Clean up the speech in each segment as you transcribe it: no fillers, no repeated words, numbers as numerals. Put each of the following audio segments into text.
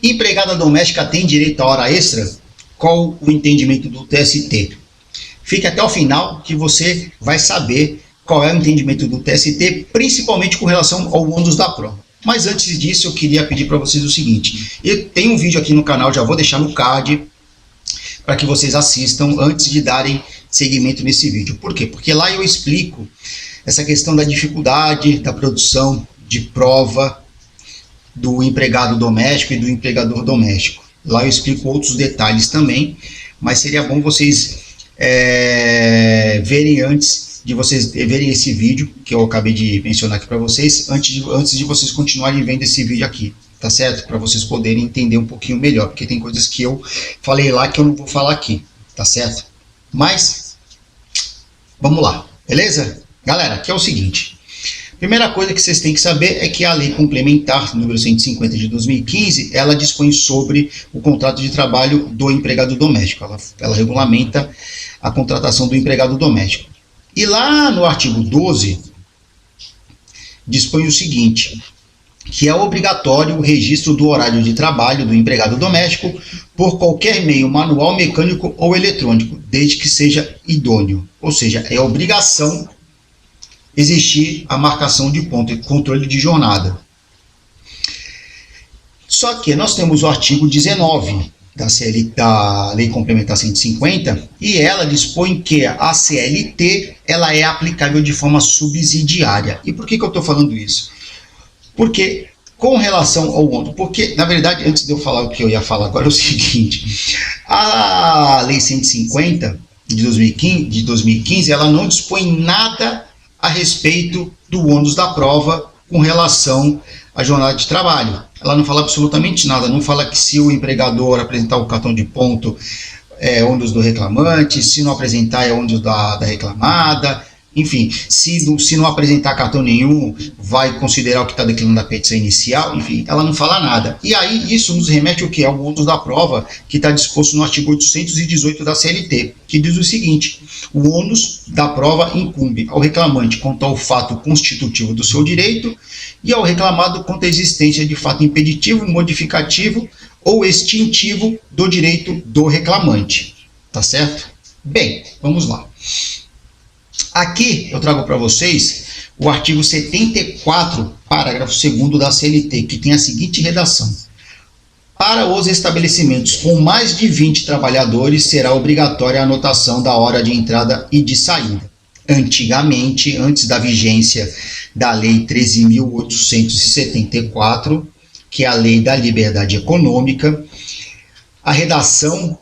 Empregada doméstica tem direito à hora extra? Qual o entendimento do TST? Fique até o final que você vai saber qual é o entendimento do TST, principalmente com relação ao ônus da prova. Mas antes disso, eu queria pedir para vocês o seguinte. Eu tenho um vídeo aqui no canal, já vou deixar no card, para que vocês assistam antes de darem seguimento nesse vídeo. Por quê? Porque lá eu explico essa questão da dificuldade da produção de prova do empregado doméstico e do empregador doméstico. Lá eu explico outros detalhes também, mas seria bom vocês verem antes de vocês verem esse vídeo que eu acabei de mencionar aqui para vocês, antes de vocês continuarem vendo esse vídeo aqui, tá certo? Para vocês poderem entender um pouquinho melhor, porque tem coisas que eu falei lá que eu não vou falar aqui, tá certo? Mas, vamos lá, beleza? Galera, aqui é o seguinte, primeira coisa que vocês têm que saber é que a Lei Complementar número 150 de 2015, ela dispõe sobre o contrato de trabalho do empregado doméstico, ela regulamenta a contratação do empregado doméstico. E lá no artigo 12, dispõe o seguinte, que é obrigatório o registro do horário de trabalho do empregado doméstico por qualquer meio manual, mecânico ou eletrônico, desde que seja idôneo. Ou seja, é obrigação existir a marcação de ponto e controle de jornada. Só que nós temos o artigo 19 da Lei Complementar 150 e ela dispõe que a CLT ela é aplicável de forma subsidiária. E por que eu estou falando isso? Porque com relação ao ônus, porque na verdade antes de eu falar o que eu ia falar agora é o seguinte, a Lei 150 de 2015 ela não dispõe nada a respeito do ônus da prova com relação à jornada de trabalho. Ela não fala absolutamente nada, não fala que se o empregador apresentar o cartão de ponto é ônus do reclamante, se não apresentar é ônus da reclamada, enfim, se não apresentar cartão nenhum, vai considerar o que está declinando a petição inicial, enfim, ela não fala nada. E aí isso nos remete ao que? Ao ônus da prova, que está disposto no artigo 818 da CLT, que diz o seguinte, o ônus da prova incumbe ao reclamante quanto ao fato constitutivo do seu direito e ao reclamado quanto à existência de fato impeditivo, modificativo ou extintivo do direito do reclamante. Tá certo? Bem, vamos lá. Aqui eu trago para vocês o artigo 74, parágrafo 2º da CLT, que tem a seguinte redação. Para os estabelecimentos com mais de 20 trabalhadores, será obrigatória a anotação da hora de entrada e de saída. Antigamente, antes da vigência da Lei 13.874, que é a Lei da Liberdade Econômica, a redação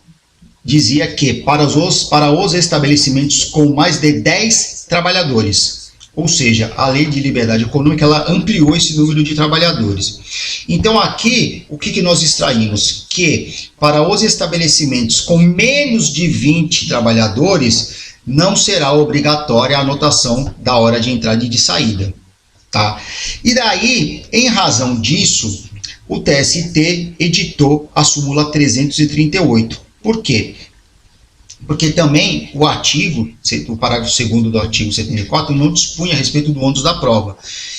dizia que para os estabelecimentos com mais de 10 trabalhadores, ou seja, a Lei de Liberdade Econômica ela ampliou esse número de trabalhadores. Então aqui, o que nós extraímos? Que para os estabelecimentos com menos de 20 trabalhadores, não será obrigatória a anotação da hora de entrada e de saída. Tá? E daí, em razão disso, o TST editou a súmula 338. Por quê? Porque também o parágrafo 2º do artigo 74 não dispunha a respeito do ônus da prova.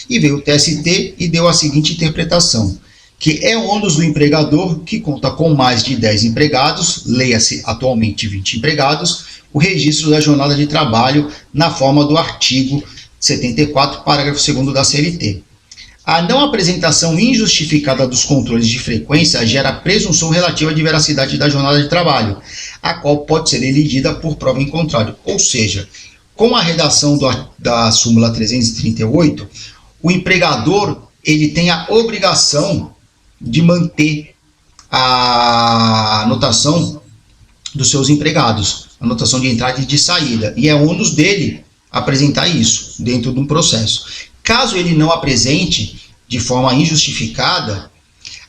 E veio o TST e deu a seguinte interpretação, que é ônus do empregador que conta com mais de 10 empregados, leia-se atualmente 20 empregados, o registro da jornada de trabalho na forma do artigo 74, parágrafo 2º da CLT. A não apresentação injustificada dos controles de frequência gera presunção relativa de veracidade da jornada de trabalho, a qual pode ser elegida por prova em contrário. Ou seja, com a redação da súmula 338, o empregador ele tem a obrigação de manter a anotação dos seus empregados, anotação de entrada e de saída, e é ônus dele apresentar isso dentro de um processo. Caso ele não apresente de forma injustificada,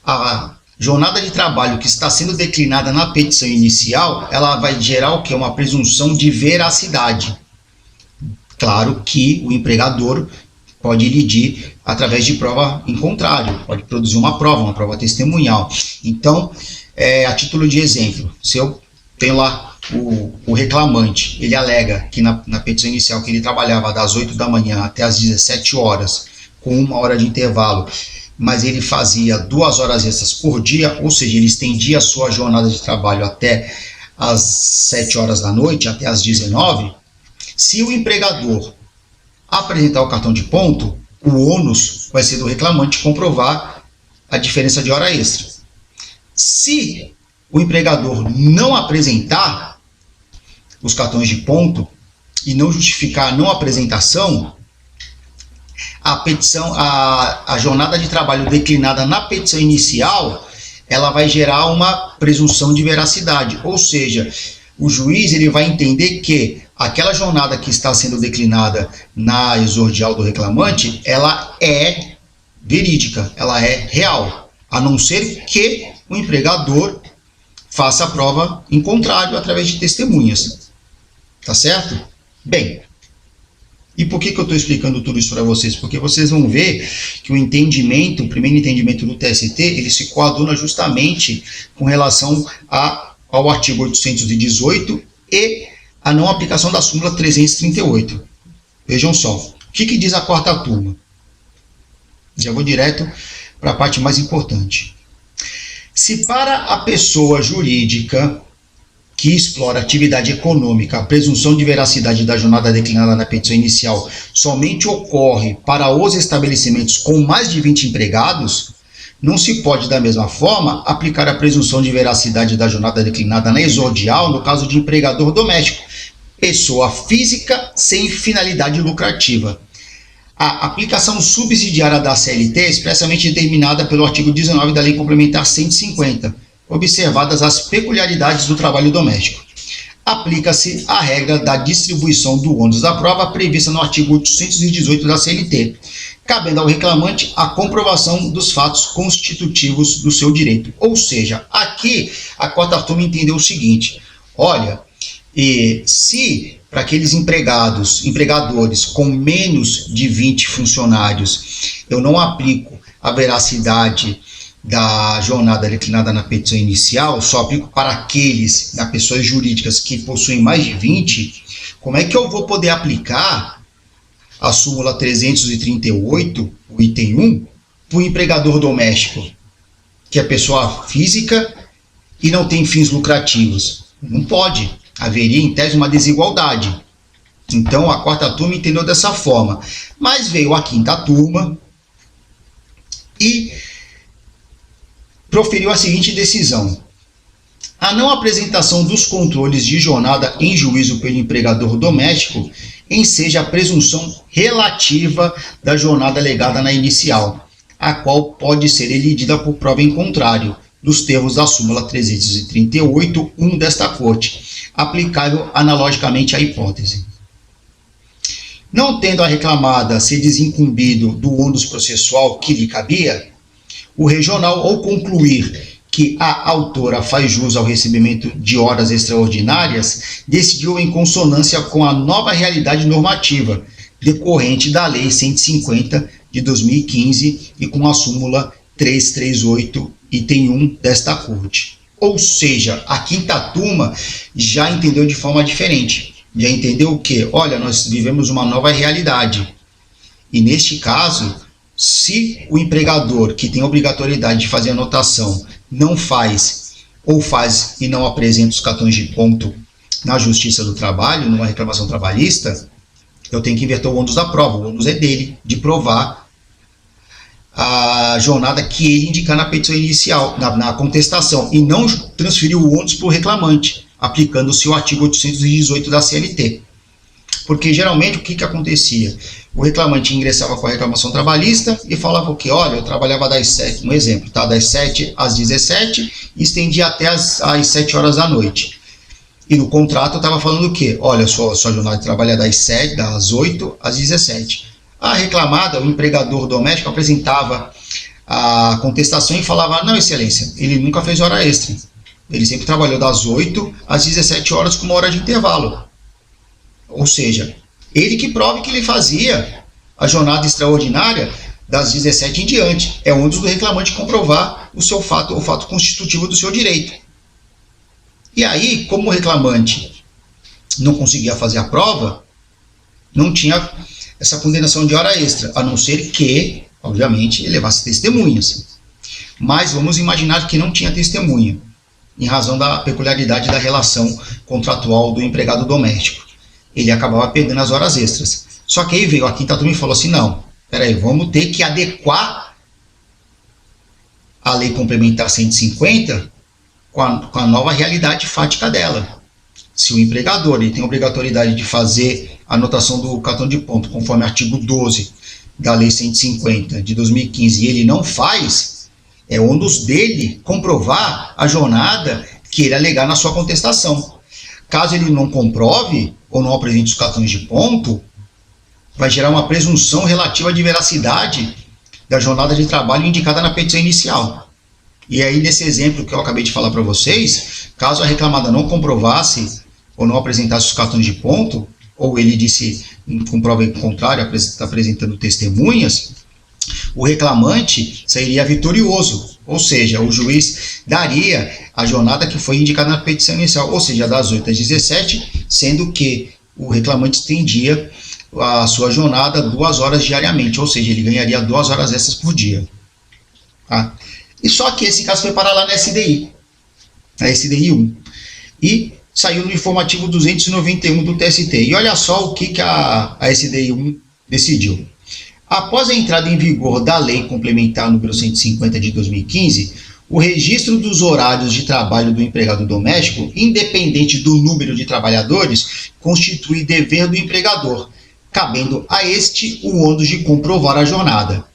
a jornada de trabalho que está sendo declinada na petição inicial, ela vai gerar o que? Uma presunção de veracidade. Claro que o empregador pode lidir através de prova em contrário, pode produzir uma prova testemunhal. Então, a título de exemplo, se eu tenho lá o reclamante, ele alega que na petição inicial que ele trabalhava das 8 da manhã até as 17 horas, com 1 hora de intervalo, mas ele fazia 2 horas extras por dia, ou seja, ele estendia a sua jornada de trabalho até às 7 horas da noite, até às 19, se o empregador apresentar o cartão de ponto, o ônus vai ser do reclamante comprovar a diferença de hora extra. Se o empregador não apresentar os cartões de ponto e não justificar a não apresentação, a petição, a jornada de trabalho declinada na petição inicial, ela vai gerar uma presunção de veracidade, ou seja, o juiz ele vai entender que aquela jornada que está sendo declinada na exordial do reclamante, ela é verídica, ela é real, a não ser que o empregador faça a prova em contrário através de testemunhas. Tá certo? Bem, e por que eu estou explicando tudo isso para vocês? Porque vocês vão ver que o entendimento, o primeiro entendimento do TST, ele se coaduna justamente com relação ao artigo 818 e a não aplicação da súmula 338. Vejam só, o que diz a quarta turma? Já vou direto para a parte mais importante. Se para a pessoa jurídica que explora atividade econômica, a presunção de veracidade da jornada declinada na petição inicial somente ocorre para os estabelecimentos com mais de 20 empregados, não se pode, da mesma forma, aplicar a presunção de veracidade da jornada declinada na exordial no caso de empregador doméstico, pessoa física sem finalidade lucrativa. A aplicação subsidiária da CLT é expressamente determinada pelo artigo 19 da Lei Complementar 150, observadas as peculiaridades do trabalho doméstico. Aplica-se a regra da distribuição do ônus da prova prevista no artigo 818 da CLT, cabendo ao reclamante a comprovação dos fatos constitutivos do seu direito. Ou seja, aqui a quarta turma entendeu o seguinte: olha, se para aqueles empregadores com menos de 20 funcionários, eu não aplico a veracidade da jornada declinada na petição inicial, só aplico para aqueles, pessoas jurídicas que possuem mais de 20, como é que eu vou poder aplicar a súmula 338, o item 1, para o empregador doméstico, que é pessoa física e não tem fins lucrativos? Não pode. Haveria, em tese, uma desigualdade. Então, a quarta turma entendeu dessa forma. Mas veio a quinta turma e proferiu a seguinte decisão: a não apresentação dos controles de jornada em juízo pelo empregador doméstico enseja a presunção relativa da jornada alegada na inicial, a qual pode ser elidida por prova em contrário, dos termos da súmula 338.1 desta Corte, aplicável analogicamente à hipótese. Não tendo a reclamada se desincumbido do ônus processual que lhe cabia, o regional, ao concluir que a autora faz jus ao recebimento de horas extraordinárias, decidiu em consonância com a nova realidade normativa decorrente da Lei 150 de 2015 e com a súmula 338, item 1 desta Corte. Ou seja, a quinta turma já entendeu de forma diferente. Já entendeu o quê? Olha, nós vivemos uma nova realidade. E neste caso, se o empregador que tem a obrigatoriedade de fazer anotação não faz, ou faz e não apresenta os cartões de ponto na Justiça do Trabalho, numa reclamação trabalhista, eu tenho que inverter o ônus da prova. O ônus é dele, de provar a jornada que ele indicar na petição inicial, na contestação, e não transferir o ônus para o reclamante, aplicando-se o artigo 818 da CLT. Porque geralmente o que acontecia? O reclamante ingressava com a reclamação trabalhista e falava o quê? Olha, eu trabalhava das 7, um exemplo, tá? Das 7 às 17 e estendia até às 7 horas da noite. E no contrato eu estava falando o quê? Olha, sua jornada de trabalho é das 8 às 17. A reclamada, o empregador doméstico, apresentava a contestação e falava: não, excelência, ele nunca fez hora extra. Ele sempre trabalhou das 8 às 17 horas com uma hora de intervalo. Ou seja, ele que prove que ele fazia a jornada extraordinária das 17 em diante. É ônus do reclamante comprovar o fato constitutivo do seu direito. E aí, como o reclamante não conseguia fazer a prova, não tinha essa condenação de hora extra, a não ser que obviamente, ele levasse testemunhas. Mas vamos imaginar que não tinha testemunha, em razão da peculiaridade da relação contratual do empregado doméstico. Ele acabava perdendo as horas extras. Só que aí veio a quinta turma e falou assim, não, peraí, vamos ter que adequar a lei complementar 150 com a nova realidade fática dela. Se o empregador ele tem a obrigatoriedade de fazer a anotação do cartão de ponto, conforme o artigo 12 da lei 150 de 2015, e ele não faz, é ônus dele comprovar a jornada que ele alegar na sua contestação. Caso ele não comprove ou não apresente os cartões de ponto, vai gerar uma presunção relativa de veracidade da jornada de trabalho indicada na petição inicial. E aí, nesse exemplo que eu acabei de falar para vocês, caso a reclamada não comprovasse ou não apresentasse os cartões de ponto, ou ele disse com prova contrária, apresentando testemunhas, o reclamante sairia vitorioso, ou seja, o juiz daria a jornada que foi indicada na petição inicial, ou seja, das 8 às 17, sendo que o reclamante estendia a sua jornada 2 horas diariamente, ou seja, ele ganharia 2 horas extras por dia. Tá? E só que esse caso foi parar lá na SDI, na SDI 1, e saiu no informativo 291 do TST. E olha só o que a SDI 1 decidiu. Após a entrada em vigor da Lei Complementar número 150 de 2015, o registro dos horários de trabalho do empregado doméstico, independente do número de trabalhadores, constitui dever do empregador, cabendo a este o ônus de comprovar a jornada.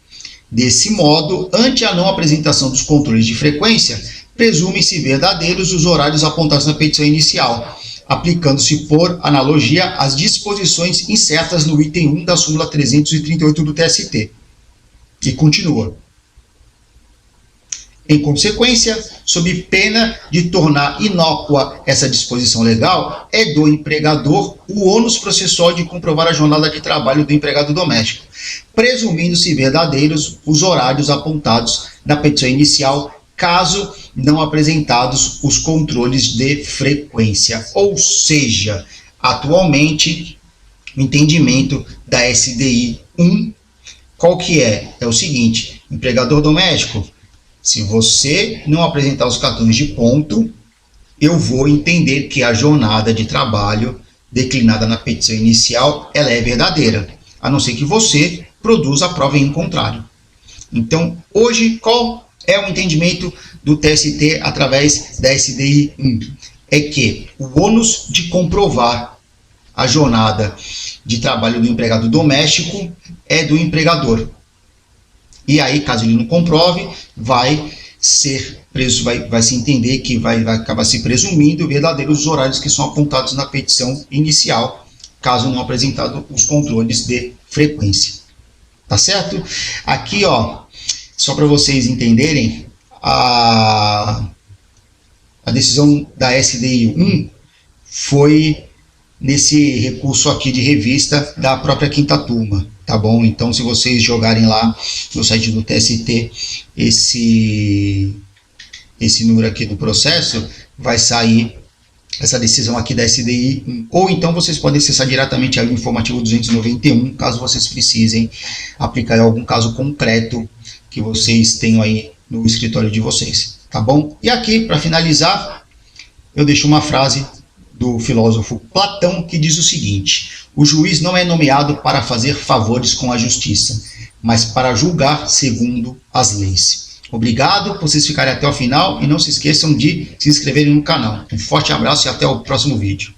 Desse modo, ante a não apresentação dos controles de frequência, presumem-se verdadeiros os horários apontados na petição inicial, aplicando-se por analogia às disposições incertas no item 1 da súmula 338 do TST. E continua. Em consequência, sob pena de tornar inócua essa disposição legal, é do empregador o ônus processual de comprovar a jornada de trabalho do empregado doméstico, presumindo-se verdadeiros os horários apontados na petição inicial, caso não apresentados os controles de frequência. Ou seja, atualmente, o entendimento da SDI 1, qual que é? É o seguinte, empregador doméstico, se você não apresentar os cartões de ponto, eu vou entender que a jornada de trabalho declinada na petição inicial, ela é verdadeira, a não ser que você produza a prova em contrário. Então, hoje, qual é o entendimento do TST através da SDI 1? É que o ônus de comprovar a jornada de trabalho do empregado doméstico é do empregador. E aí, caso ele não comprove, vai se entender que vai acabar se presumindo verdadeiros os horários que são apontados na petição inicial, caso não apresentado os controles de frequência. Tá certo? Aqui, ó, só para vocês entenderem, a decisão da SDI 1 foi nesse recurso aqui de revista da própria quinta turma, tá bom? Então, se vocês jogarem lá no site do TST esse número aqui do processo, vai sair essa decisão aqui da SDI 1. Ou então vocês podem acessar diretamente o informativo 291, caso vocês precisem aplicar em algum caso concreto que vocês tenham aí no escritório de vocês, tá bom? E aqui, para finalizar, eu deixo uma frase do filósofo Platão, que diz o seguinte: o juiz não é nomeado para fazer favores com a justiça, mas para julgar segundo as leis. Obrigado por vocês ficarem até o final e não se esqueçam de se inscreverem no canal. Um forte abraço e até o próximo vídeo.